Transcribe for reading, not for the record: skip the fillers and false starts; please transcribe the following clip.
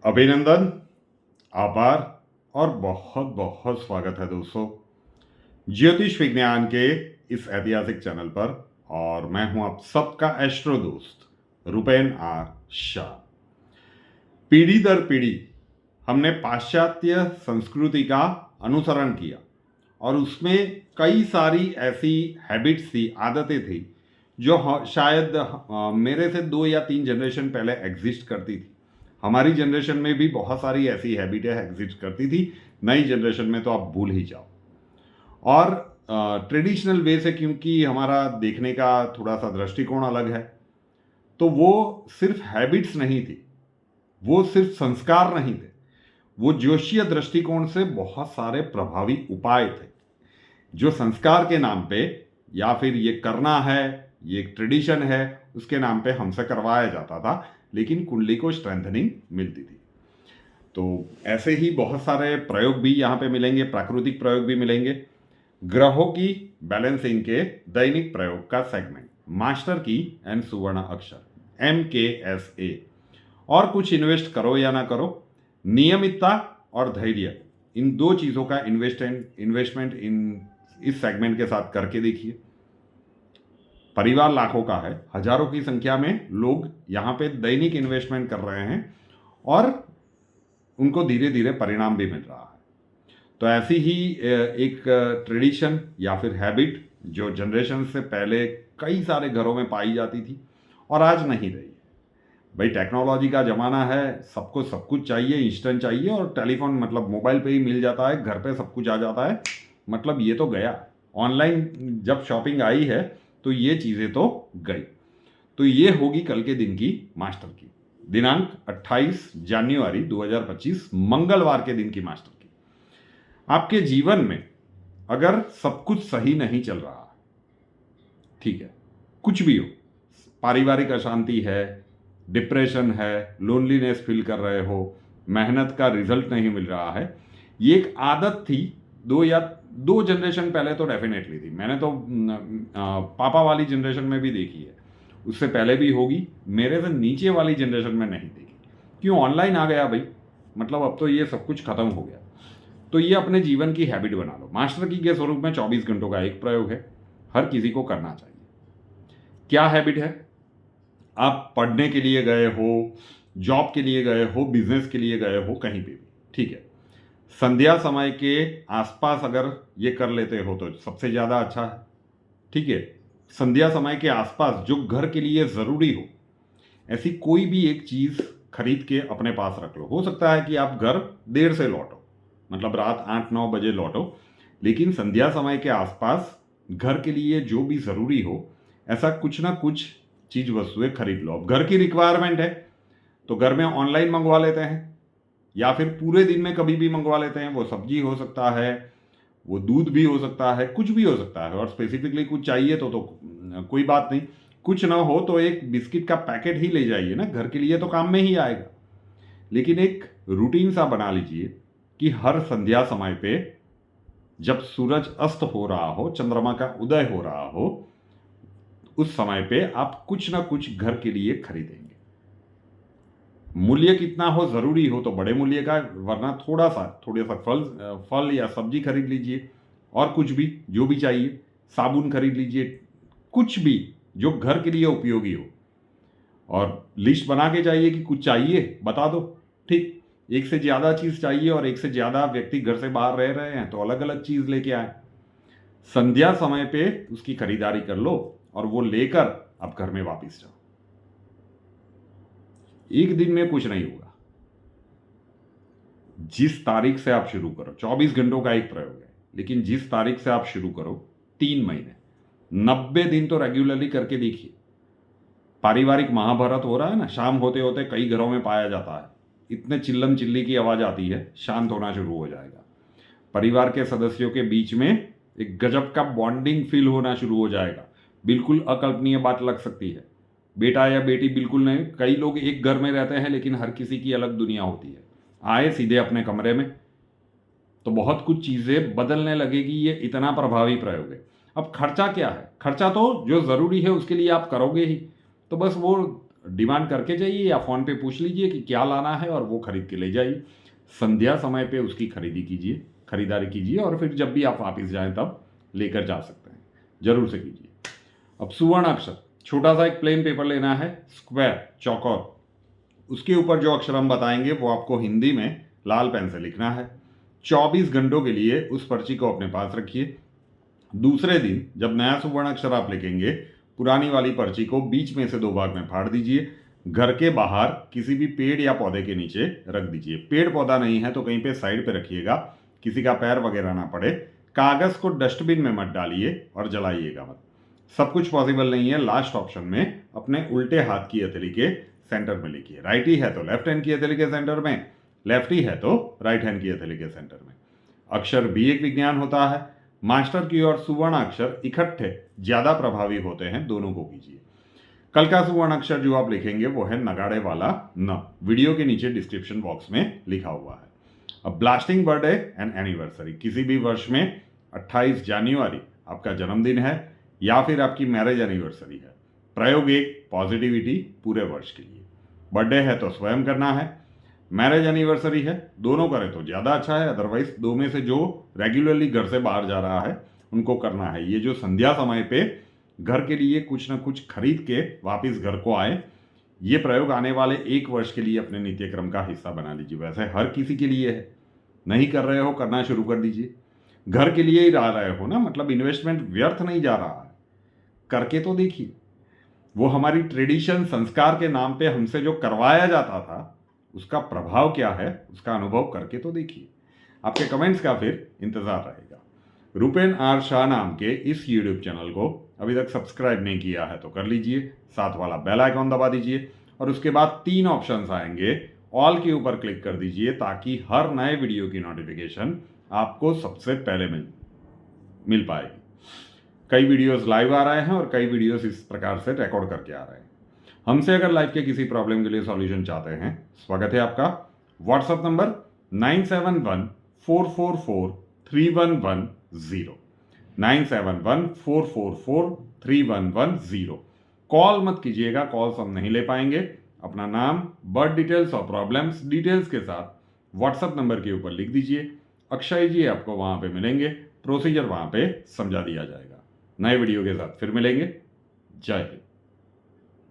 अभिनंदन, आभार और बहुत बहुत स्वागत है दोस्तों ज्योतिष विज्ञान के इस ऐतिहासिक चैनल पर। और मैं हूं आप सबका एस्ट्रो दोस्त रुपेन आर शाह। पीढ़ी दर पीढ़ी हमने पाश्चात्य संस्कृति का अनुसरण किया और उसमें कई सारी ऐसी हैबिट्स थी, आदतें थी जो शायद मेरे से 2 या 3 जनरेशन पहले एग्जिस्ट करती थी। हमारी जनरेशन में भी बहुत सारी ऐसी हैबिटें एग्जिस्ट करती थी, नई जनरेशन में तो आप भूल ही जाओ। और ट्रेडिशनल वे से, क्योंकि हमारा देखने का थोड़ा सा दृष्टिकोण अलग है, तो वो सिर्फ हैबिट्स नहीं थी, वो सिर्फ संस्कार नहीं थे, वो ज्योतिषीय दृष्टिकोण से बहुत सारे प्रभावी उपाय थे जो संस्कार के नाम पे या फिर ये करना है, ये एक ट्रेडिशन है, उसके नाम पे हमसे करवाया जाता था, लेकिन कुंडली को स्ट्रेंथनिंग मिलती थी। तो ऐसे ही बहुत सारे प्रयोग भी यहाँ पे मिलेंगे, प्राकृतिक प्रयोग भी मिलेंगे। ग्रहों की बैलेंसिंग के दैनिक प्रयोग का सेगमेंट, मास्टर की एंड सुवर्ण अक्षर MKSA, और कुछ इन्वेस्ट करो या ना करो, नियमितता और धैर्य, इन 2 चीज़ों का इन्वेस्टमेंट इन इस सेगमेंट के साथ करके देखिए। परिवार लाखों का है, हजारों की संख्या में लोग यहाँ पे दैनिक इन्वेस्टमेंट कर रहे हैं और उनको धीरे धीरे परिणाम भी मिल रहा है। तो ऐसी ही एक ट्रेडिशन या फिर हैबिट जो जनरेशन से पहले कई सारे घरों में पाई जाती थी और आज नहीं रही है। भाई टेक्नोलॉजी का ज़माना है, सबको सब कुछ चाहिए, इंस्टेंट चाहिए, और टेलीफोन मतलब मोबाइल पे ही मिल जाता है, घर पे सब कुछ आ जाता है। मतलब ये तो गया, ऑनलाइन जब शॉपिंग आई है तो ये चीज़ें तो गई। तो ये होगी कल के दिन की मास्टर की, दिनांक 28 जनवरी 2025 मंगलवार के दिन की मास्टर की। आपके जीवन में अगर सब कुछ सही नहीं चल रहा, ठीक है, कुछ भी हो, पारिवारिक अशांति है, डिप्रेशन है, लोनलीनेस फील कर रहे हो, मेहनत का रिजल्ट नहीं मिल रहा है, ये एक आदत थी 2 जनरेशन पहले तो डेफिनेटली थी। मैंने तो पापा वाली जनरेशन में भी देखी है, उससे पहले भी होगी, मेरे से नीचे वाली जनरेशन में नहीं देखी। क्यों? ऑनलाइन आ गया भाई, मतलब अब तो ये सब कुछ खत्म हो गया। तो ये अपने जीवन की हैबिट बना लो। मास्टर की के स्वरूप में 24 घंटों का एक प्रयोग है, हर किसी को करना चाहिए। क्या हैबिट है? आप पढ़ने के लिए गए हो, जॉब के लिए गए हो, बिजनेस के लिए गए हो, कहीं पे भी, ठीक है, संध्या समय के आसपास अगर ये कर लेते हो तो सबसे ज़्यादा अच्छा है, ठीक है। संध्या समय के आसपास जो घर के लिए ज़रूरी हो, ऐसी कोई भी एक चीज़ खरीद के अपने पास रख लो। हो सकता है कि आप घर देर से लौटो, मतलब रात 8-9 बजे लौटो, लेकिन संध्या समय के आसपास घर के लिए जो भी ज़रूरी हो, ऐसा कुछ ना कुछ चीज़ वस्तुएं खरीद लो। अब घर की रिक्वायरमेंट है तो घर में ऑनलाइन मंगवा लेते हैं, या फिर पूरे दिन में कभी भी मंगवा लेते हैं। वो सब्जी हो सकता है, वो दूध भी हो सकता है, कुछ भी हो सकता है। और स्पेसिफिकली कुछ चाहिए तो कोई बात नहीं, कुछ ना हो तो एक बिस्किट का पैकेट ही ले जाइए ना, घर के लिए तो काम में ही आएगा। लेकिन एक रूटीन सा बना लीजिए कि हर संध्या समय पे जब सूरज अस्त हो रहा हो, चंद्रमा का उदय हो रहा हो, उस समय पे आप कुछ ना कुछ घर के लिए खरीदेंगे। मूल्य कितना हो, जरूरी हो तो बड़े मूल्य का, वरना थोड़ा सा फल या सब्जी खरीद लीजिए, और कुछ भी जो भी चाहिए, साबुन खरीद लीजिए, कुछ भी जो घर के लिए उपयोगी हो। और लिस्ट बना के चाहिए कि कुछ चाहिए बता दो, ठीक। एक से ज़्यादा चीज़ चाहिए और एक से ज़्यादा व्यक्ति घर से बाहर रह रहे हैं तो अलग अलग चीज़ लेके आए। संध्या समय पे उसकी खरीदारी कर लो और वो लेकर आप घर में वापस जाओ। एक दिन में कुछ नहीं होगा। जिस तारीख से आप शुरू करो, 24 घंटों का एक प्रयोग है, लेकिन जिस तारीख से आप शुरू करो, 3 महीने 90 दिन तो रेगुलरली करके देखिए। पारिवारिक महाभारत हो रहा है ना, शाम होते होते कई घरों में पाया जाता है, इतने चिल्लम चिल्ली की आवाज़ आती है, शांत होना शुरू हो जाएगा। परिवार के सदस्यों के बीच में एक गजब का बॉन्डिंग फील होना शुरू हो जाएगा। बिल्कुल अकल्पनीय बात लग सकती है, बेटा या बेटी बिल्कुल नहीं, कई लोग एक घर में रहते हैं लेकिन हर किसी की अलग दुनिया होती है। आए सीधे अपने कमरे में तो बहुत कुछ चीज़ें बदलने लगेगी। ये इतना प्रभावी प्रयोग है। अब खर्चा क्या है? खर्चा तो जो ज़रूरी है उसके लिए आप करोगे ही, तो बस वो डिमांड करके जाइए या फ़ोन पे पूछ लीजिए कि क्या लाना है और वो खरीद के ले जाइए। संध्या समय पे उसकी खरीदारी कीजिए और फिर जब भी आप वापस जाएं तब लेकर जा सकते हैं। जरूर से कीजिए। अब सुवर्ण अक्षर, छोटा सा एक प्लेन पेपर लेना है, स्क्वायर चौकोर, उसके ऊपर जो अक्षर हम बताएंगे वो आपको हिंदी में लाल पेन से लिखना है। 24 घंटों के लिए उस पर्ची को अपने पास रखिए। दूसरे दिन जब नया सुवर्ण अक्षर आप लिखेंगे, पुरानी वाली पर्ची को बीच में से 2 भाग में फाड़ दीजिए। घर के बाहर किसी भी पेड़ या पौधे के नीचे रख दीजिए। पेड़ पौधा नहीं है तो कहीं पे साइड पे रखिएगा, किसी का पैर वगैरह ना पड़े। कागज को डस्टबिन में मत डालिए और जलाइएगा मत। सब कुछ पॉसिबल नहीं है। लास्ट ऑप्शन में अपने उल्टे हाथ की हथेली के सेंटर में लिखिए। राइटी है तो लेफ्ट हैंड की हथेली के सेंटर में, लेफ्टी है तो राइट हैंड की हथेली के सेंटर में। अक्षर भी एक विज्ञान होता है। मास्टर की और सुवर्ण अक्षर इकट्ठे ज्यादा प्रभावी होते हैं, दोनों को कीजिए। कल का सुवर्ण अक्षर जो आप लिखेंगे वो है नगाड़े वाला न। वीडियो के नीचे डिस्क्रिप्शन बॉक्स में लिखा हुआ है। अब ब्लास्टिंग बर्थडे एंड एनिवर्सरी, किसी भी वर्ष में 28 जनवरी आपका जन्मदिन है या फिर आपकी मैरिज एनिवर्सरी है। प्रयोग 1, पॉजिटिविटी पूरे वर्ष के लिए। बर्थडे है तो स्वयं करना है, मैरिज एनिवर्सरी है दोनों करें तो ज़्यादा अच्छा है। अदरवाइज 2 में से जो रेगुलरली घर से बाहर जा रहा है उनको करना है। ये जो संध्या समय पे घर के लिए कुछ ना कुछ खरीद के वापस घर को आए, ये प्रयोग आने वाले 1 वर्ष के लिए अपने नित्यक्रम का हिस्सा बना लीजिए। वैसे हर किसी के लिए है, नहीं कर रहे हो करना शुरू कर दीजिए। घर के लिए ही रह रहे हो ना, मतलब इन्वेस्टमेंट व्यर्थ नहीं जा रहा है, करके तो देखिए। वो हमारी ट्रेडिशन संस्कार के नाम पे हमसे जो करवाया जाता था उसका प्रभाव क्या है, उसका अनुभव करके तो देखिए। आपके कमेंट्स का फिर इंतजार रहेगा। रुपेन आर शाह नाम के इस यूट्यूब चैनल को अभी तक सब्सक्राइब नहीं किया है तो कर लीजिए, साथ वाला बेल आइकॉन दबा दीजिए और उसके बाद 3 ऑप्शंस आएंगे, ऑल के ऊपर क्लिक कर दीजिए ताकि हर नए वीडियो की नोटिफिकेशन आपको सबसे पहले मिल पाएगी। कई वीडियोस लाइव आ रहे हैं और कई वीडियोस इस प्रकार से रिकॉर्ड करके आ रहे हैं। हमसे अगर लाइफ के किसी प्रॉब्लम के लिए सॉल्यूशन चाहते हैं, स्वागत है आपका। WhatsApp number 9714443110, 9714443110। कॉल मत कीजिएगा, कॉल्स हम नहीं ले पाएंगे। अपना नाम, बर्थ डिटेल्स और प्रॉब्लम्स डिटेल्स के साथ व्हाट्सएप नंबर के ऊपर लिख दीजिए। अक्षय जी आपको वहां पे मिलेंगे, प्रोसीजर वहां पे समझा दिया जाएगा। नए वीडियो के साथ फिर मिलेंगे। जय हिंद।